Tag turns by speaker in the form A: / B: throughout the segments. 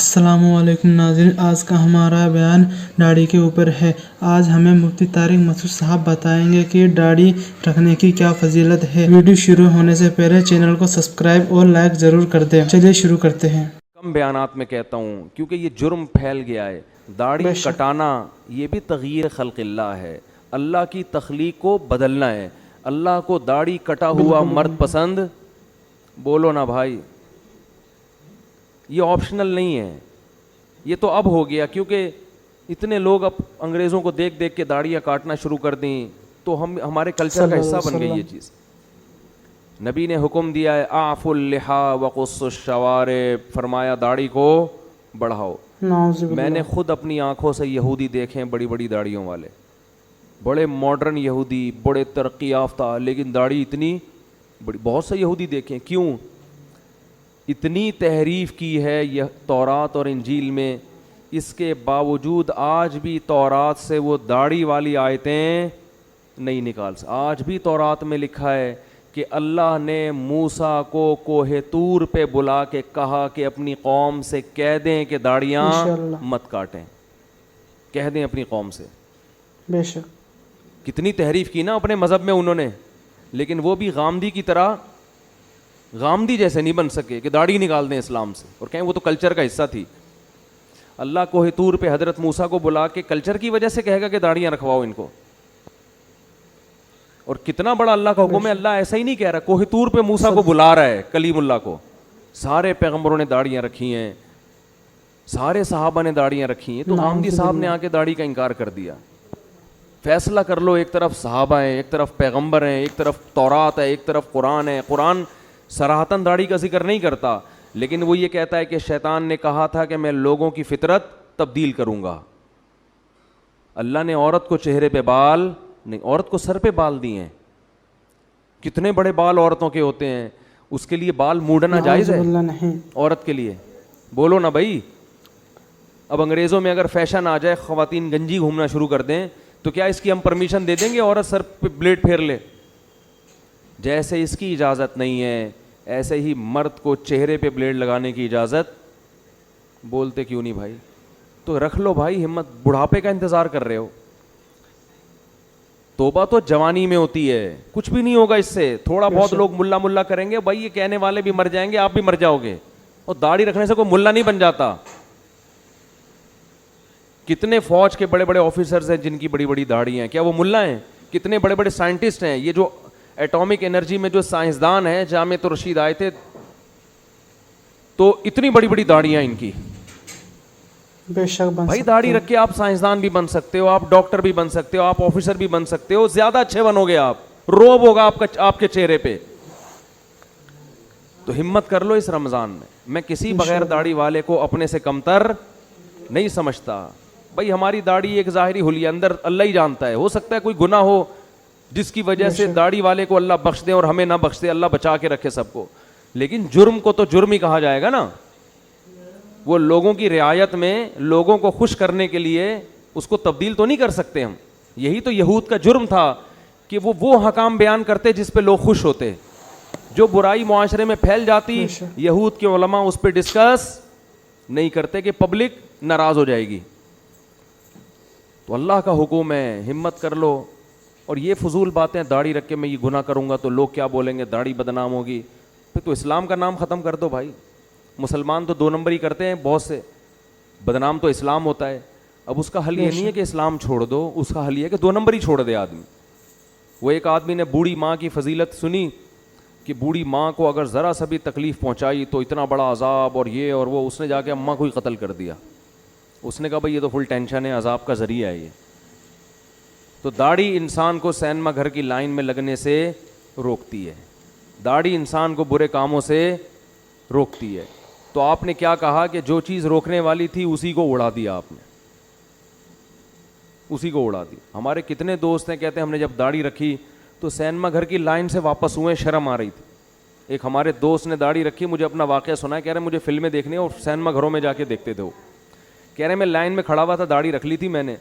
A: السلام علیکم ناظرین، آج کا ہمارا بیان داڑھی کے اوپر ہے۔ آج ہمیں مفتی طارق مسعود صاحب بتائیں گے کہ داڑھی رکھنے کی کیا فضیلت ہے۔ ویڈیو شروع ہونے سے پہلے چینل کو سبسکرائب اور لائک ضرور کر دیں۔ چلیے شروع کرتے ہیں۔
B: کم بیانات میں کہتا ہوں کیونکہ یہ جرم پھیل گیا ہے۔ داڑھی کٹانا یہ بھی تغییر خلق اللہ ہے، اللہ کی تخلیق کو بدلنا ہے۔ اللہ کو داڑھی کٹا ہوا مرد پسند؟ بولو نا بھائی، یہ آپشنل نہیں ہے، یہ تو اب ہو گیا کیونکہ اتنے لوگ اب انگریزوں کو دیکھ دیکھ کے داڑھیاں کاٹنا شروع کر دیں تو ہمارے کلچر کا حصہ بن گئی یہ چیز۔ نبی نے حکم دیا ہے اعفوا اللحى وقصوا الشوارب، فرمایا داڑھی کو بڑھاؤ۔ میں نے خود اپنی آنکھوں سے یہودی دیکھے بڑی بڑی داڑھیوں والے، بڑے ماڈرن یہودی، بڑے ترقی یافتہ، لیکن داڑھی اتنی بڑی۔ بہت سے یہودی دیکھیں، کیوں؟ اتنی تحریف کی ہے یہ تورات اور انجیل میں، اس کے باوجود آج بھی تورات سے وہ داڑھی والی آیتیں نہیں نکال سکتے۔ آج بھی تورات میں لکھا ہے کہ اللہ نے موسیٰ کو کوہ طور پہ بلا کے کہا کہ اپنی قوم سے کہہ دیں کہ داڑھیاں مت کاٹیں، کہہ دیں اپنی قوم سے۔
A: بے شک
B: کتنی تحریف کی نا اپنے مذہب میں انہوں نے، لیکن وہ بھی غامدی کی طرح، غامدی جیسے نہیں بن سکے کہ داڑھی نکال دیں اسلام سے اور کہیں وہ تو کلچر کا حصہ تھی۔ اللہ کوہ طور پہ حضرت موسیٰ کو بلا کے کلچر کی وجہ سے کہے گا کہ داڑھیاں رکھواؤ ان کو، اور کتنا بڑا اللہ کا حکم ہے۔ اللہ ایسا ہی نہیں کہہ رہا، کوہ طور پہ موسیٰ کو بلا رہا ہے، کلیم اللہ کو۔ سارے پیغمبروں نے داڑھیاں رکھی ہیں، سارے صحابہ نے داڑھیاں رکھی ہیں، تو غامدی صاحب نے آ کے داڑھی کا انکار کر دیا۔ فیصلہ کر لو، ایک طرف صحابہ ہیں، ایک طرف پیغمبر ہیں، ایک طرف تورات ہے، ایک طرف قرآن ہے۔ قرآن صراحتاً داڑھی کا ذکر نہیں کرتا، لیکن وہ یہ کہتا ہے کہ شیطان نے کہا تھا کہ میں لوگوں کی فطرت تبدیل کروں گا۔ اللہ نے عورت کو چہرے پہ بال نہیں، عورت کو سر پہ بال دیے ہیں۔ کتنے بڑے بال عورتوں کے ہوتے ہیں، اس کے لیے بال موڑنا جائز ہے عورت کے لیے؟ بولو نا بھائی۔ اب انگریزوں میں اگر فیشن آ جائے خواتین گنجی گھومنا شروع کر دیں تو کیا اس کی ہم پرمیشن دے دیں گے عورت سر پہ بلیڈ پھیر لے؟ جیسے اس کی اجازت نہیں ہے، ایسے ہی مرد کو چہرے پہ بلیڈ لگانے کی اجازت۔ بولتے کیوں نہیں بھائی؟ تو رکھ لو بھائی ہمت، بڑھاپے کا انتظار کر رہے ہو؟ توبہ تو جوانی میں ہوتی ہے، کچھ بھی نہیں ہوگا اس سے۔ تھوڑا بہت لوگ ملا ملا کریں گے، بھائی یہ کہنے والے بھی مر جائیں گے، آپ بھی مر جاؤ گے، اور داڑھی رکھنے سے کوئی ملا نہیں بن جاتا۔ کتنے فوج کے بڑے بڑے آفیسرز ہیں جن کی بڑی بڑی داڑھی ہیں، کیا وہ ملا ہیں؟ کتنے بڑے بڑے سائنٹسٹ ہیں، یہ جو ایٹامک انرجی میں جو سائنسدان ہیں، جامعۃ الرشید آئے تھے تو اتنی بڑی بڑی داڑھیاں ان کی۔
A: بے شک
B: بھائی داڑھی رکھ کے آپ سائنسدان بھی بن سکتے ہو، آپ ڈاکٹر بھی بن سکتے ہو، آپ آفیسر بھی بن سکتے ہو، زیادہ اچھے بنو گے، آپ روب ہوگا آپ کے چہرے پہ۔ تو ہمت کر لو اس رمضان میں کسی بغیر داڑھی والے کو اپنے سے کمتر نہیں سمجھتا۔ بھائی ہماری داڑھی ایک ظاہری حلیہ، اندر اللہ ہی جانتا ہے، ہو سکتا ہے کوئی گناہ ہو جس کی وجہ سے داڑھی والے کو اللہ بخش دے اور ہمیں نہ بخش دے، اللہ بچا کے رکھے سب کو، لیکن جرم کو تو جرم ہی کہا جائے گا نا۔ وہ لوگوں کی رعایت میں لوگوں کو خوش کرنے کے لیے اس کو تبدیل تو نہیں کر سکتے ہم۔ یہی تو یہود کا جرم تھا کہ وہ حکام بیان کرتے جس پہ لوگ خوش ہوتے۔ جو برائی معاشرے میں پھیل جاتی، یہود کے علماء اس پہ ڈسکس نہیں کرتے کہ پبلک ناراض ہو جائے گی۔ تو اللہ کا حکم ہے، ہمت کر لو۔ اور یہ فضول باتیں، داڑھی رکھ کے میں یہ گناہ کروں گا تو لوگ کیا بولیں گے، داڑھی بدنام ہوگی، پھر تو اسلام کا نام ختم کر دو بھائی۔ مسلمان تو 2 نمبر ہی کرتے ہیں بہت سے، بدنام تو اسلام ہوتا ہے۔ اب اس کا حل یہ نہیں ہے کہ اسلام چھوڑ دو، اس کا حل یہ ہے کہ 2 نمبر ہی چھوڑ دے آدمی۔ وہ ایک آدمی نے بوڑھی ماں کی فضیلت سنی کہ بوڑھی ماں کو اگر ذرا سا بھی تکلیف پہنچائی تو اتنا بڑا عذاب اور یہ اور وہ، اس نے جا کے اماں کو ہی قتل کر دیا۔ اس نے کہا بھائی یہ تو فل ٹینشن ہے، عذاب کا ذریعہ ہے یہ۔ تو داڑھی انسان کو سینما گھر کی لائن میں لگنے سے روکتی ہے، داڑھی انسان کو برے کاموں سے روکتی ہے۔ تو آپ نے کیا کہا کہ جو چیز روکنے والی تھی اسی کو اڑا دیا آپ نے، اسی کو اڑا دی۔ ہمارے کتنے دوست ہیں کہتے ہیں ہم نے جب داڑھی رکھی تو سینما گھر کی لائن سے واپس ہوئے، شرم آ رہی تھی۔ ایک ہمارے دوست نے داڑھی رکھی، مجھے اپنا واقعہ سنا ہے، کہہ رہے مجھے فلمیں دیکھنی اور سینما گھروں میں جا کے دیکھتے تھے وہ۔ کہہ رہے میں لائن میں کھڑا ہوا تھا، داڑھی رکھ لی تھی میں نے،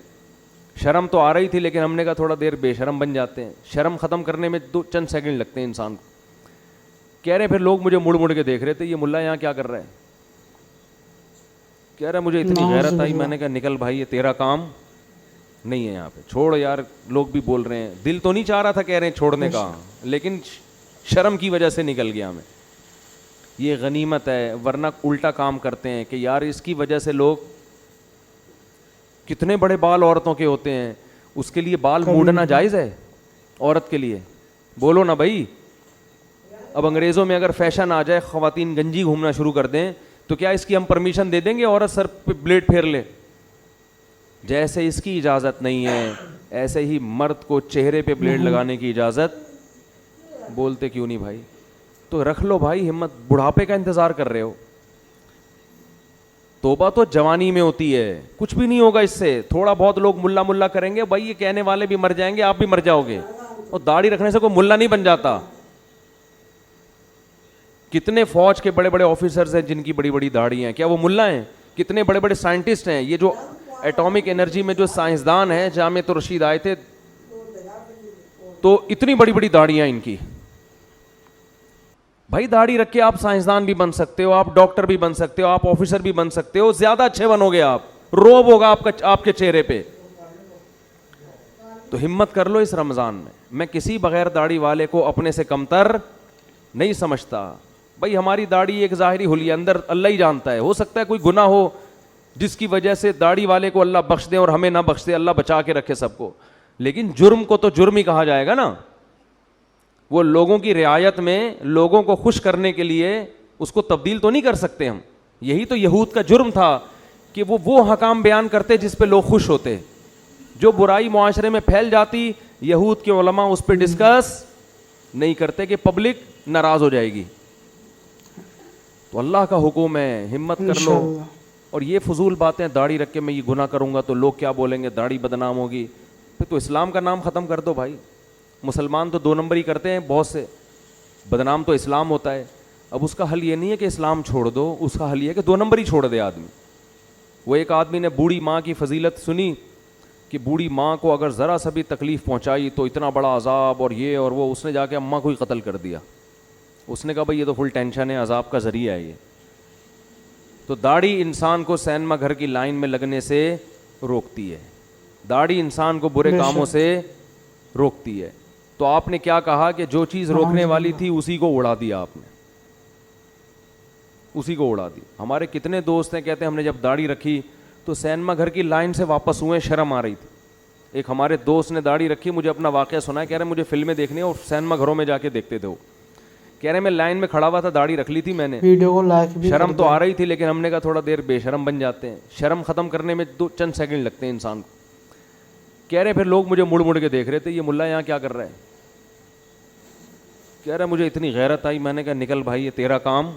B: شرم تو آ رہی تھی لیکن ہم نے کہا تھوڑا دیر بے شرم بن جاتے ہیں، شرم ختم کرنے میں چند سیکنڈ لگتے ہیں انسان کو۔ کہہ رہے پھر لوگ مجھے مڑ مڑ کے دیکھ رہے تھے، یہ ملا یہاں کیا کر رہا ہے، کہہ رہا مجھے اتنی غیرت آئی, میں نے کہا نکل بھائی یہ تیرا کام نہیں ہے یہاں پہ, چھوڑ یار. لوگ بھی بول رہے ہیں, دل تو نہیں چاہ رہا تھا کہہ رہے ہیں چھوڑنے کا, لیکن شرم کی وجہ سے نکل گیا میں. یہ غنیمت ہے, ورنہ الٹا کام کرتے ہیں کہ یار اس کی وجہ سے لوگ, کتنے بڑے بال عورتوں کے ہوتے ہیں, اس کے لیے بال موڑنا جائز ہے عورت کے لیے؟ بولو نا بھائی. اب انگریزوں میں اگر فیشن آ جائے, خواتین گنجی گھومنا شروع کر دیں, تو کیا اس کی ہم پرمیشن دے دیں گے عورت سر پہ بلیڈ پھیر لے؟ جیسے اس کی اجازت نہیں ہے, ایسے ہی مرد کو چہرے پہ بلیڈ لگانے کی اجازت. بولتے کیوں نہیں بھائی؟ تو رکھ لو بھائی ہمت, بڑھاپے کا انتظار کر رہے ہو. توبہ تو جوانی میں ہوتی ہے, کچھ بھی نہیں ہوگا اس سے. تھوڑا بہت لوگ ملا ملا کریں گے, بھائی یہ کہنے والے بھی مر جائیں گے, آپ بھی مر جاؤ گے. اور داڑھی رکھنے سے کوئی ملا نہیں بن جاتا. کتنے فوج کے بڑے بڑے آفیسرز ہیں جن کی بڑی بڑی داڑھی ہیں, کیا وہ ملا ہیں؟ کتنے بڑے بڑے سائنٹسٹ ہیں, یہ جو ایٹامک انرجی میں جو سائنسدان ہیں, جامعۃ الرشید آئے تھے تو اتنی بڑی بڑی داڑیاں ان کی. بھائی داڑھی رکھ کے آپ سائنسدان بھی بن سکتے ہو, آپ ڈاکٹر بھی بن سکتے ہو, آپ آفیسر بھی بن سکتے ہو, زیادہ اچھے بنو گے آپ, روب ہوگا آپ کے چہرے پہ. تو ہمت کر لو اس رمضان میں. میں کسی بغیر داڑھی والے کو اپنے سے کمتر نہیں سمجھتا. بھائی ہماری داڑھی ایک ظاہری حلیہ, اندر اللہ ہی جانتا ہے. ہو سکتا ہے کوئی گناہ ہو جس کی وجہ سے داڑھی والے کو اللہ بخش دے اور ہمیں نہ بخش دے, اللہ بچا کے رکھے سب کو. لیکن جرم کو تو جرم ہی کہا جائے گا نا. وہ لوگوں کی رعایت میں لوگوں کو خوش کرنے کے لیے اس کو تبدیل تو نہیں کر سکتے ہم. یہی تو یہود کا جرم تھا کہ وہ حکام بیان کرتے جس پہ لوگ خوش ہوتے. جو برائی معاشرے میں پھیل جاتی, یہود کے علماء اس پہ ڈسکس نہیں کرتے کہ پبلک ناراض ہو جائے گی. تو اللہ کا حکم ہے, ہمت کر لو. اور یہ فضول باتیں, داڑھی رکھ کے میں یہ گناہ کروں گا تو لوگ کیا بولیں گے, داڑھی بدنام ہوگی. پھر تو اسلام کا نام ختم کر دو بھائی. مسلمان تو 2 نمبر ہی کرتے ہیں بہت سے, بدنام تو اسلام ہوتا ہے. اب اس کا حل یہ نہیں ہے کہ اسلام چھوڑ دو, اس کا حل یہ ہے کہ 2 نمبر ہی چھوڑ دے آدمی. وہ ایک آدمی نے بوڑھی ماں کی فضیلت سنی کہ بوڑھی ماں کو اگر ذرا سا بھی تکلیف پہنچائی تو اتنا بڑا عذاب اور یہ اور وہ, اس نے جا کے اماں کو ہی قتل کر دیا. اس نے کہا بھائی یہ تو فل ٹینشن ہے, عذاب کا ذریعہ ہے یہ. تو داڑھی انسان کو سینما گھر کی لائن میں لگنے سے روکتی ہے, داڑھی انسان کو برے کاموں سے روکتی ہے. تو آپ نے کیا کہا کہ جو چیز روکنے والی تھی اسی کو اڑا دیا آپ نے, اسی کو اڑا دی. ہمارے کتنے دوست ہیں کہتے ہیں ہم نے جب داڑھی رکھی تو سینما گھر کی لائن سے واپس ہوئے, شرم آ رہی تھی. ایک ہمارے دوست نے داڑھی رکھی, مجھے اپنا واقعہ سنا, کہہ رہے مجھے فلمیں دیکھنی اور سینما گھروں میں جا کے دیکھتے تھے. وہ کہہ رہے میں لائن میں کھڑا ہوا تھا, داڑھی رکھ لی تھی میں نے,
A: ویڈیو کو لائک بھی
B: شرم تو آ رہی تھی, لیکن ہم نے کہا تھوڑا دیر بے شرم بن جاتے ہیں. شرم ختم کرنے میں 2 سیکنڈ لگتے ہیں انسان کو. کہہ رہے پھر لوگ مجھے مڑ مڑ کے دیکھ رہے تھے, یہ ملا یہاں کیا کر رہا ہے. کہہ رہا مجھے اتنی غیرت آئی, میں نے کہا نکل بھائی یہ تیرا کام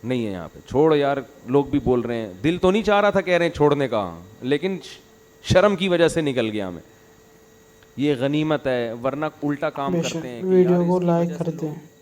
B: نہیں ہے یہاں پہ, چھوڑ یار. لوگ بھی بول رہے ہیں, دل تو نہیں چاہ رہا تھا کہہ رہے ہیں چھوڑنے کا, لیکن شرم کی وجہ سے نکل گیا میں. یہ غنیمت ہے, ورنہ الٹا کام کرتے ہیں.
A: ویڈیو کو لائک کرتے ہیں.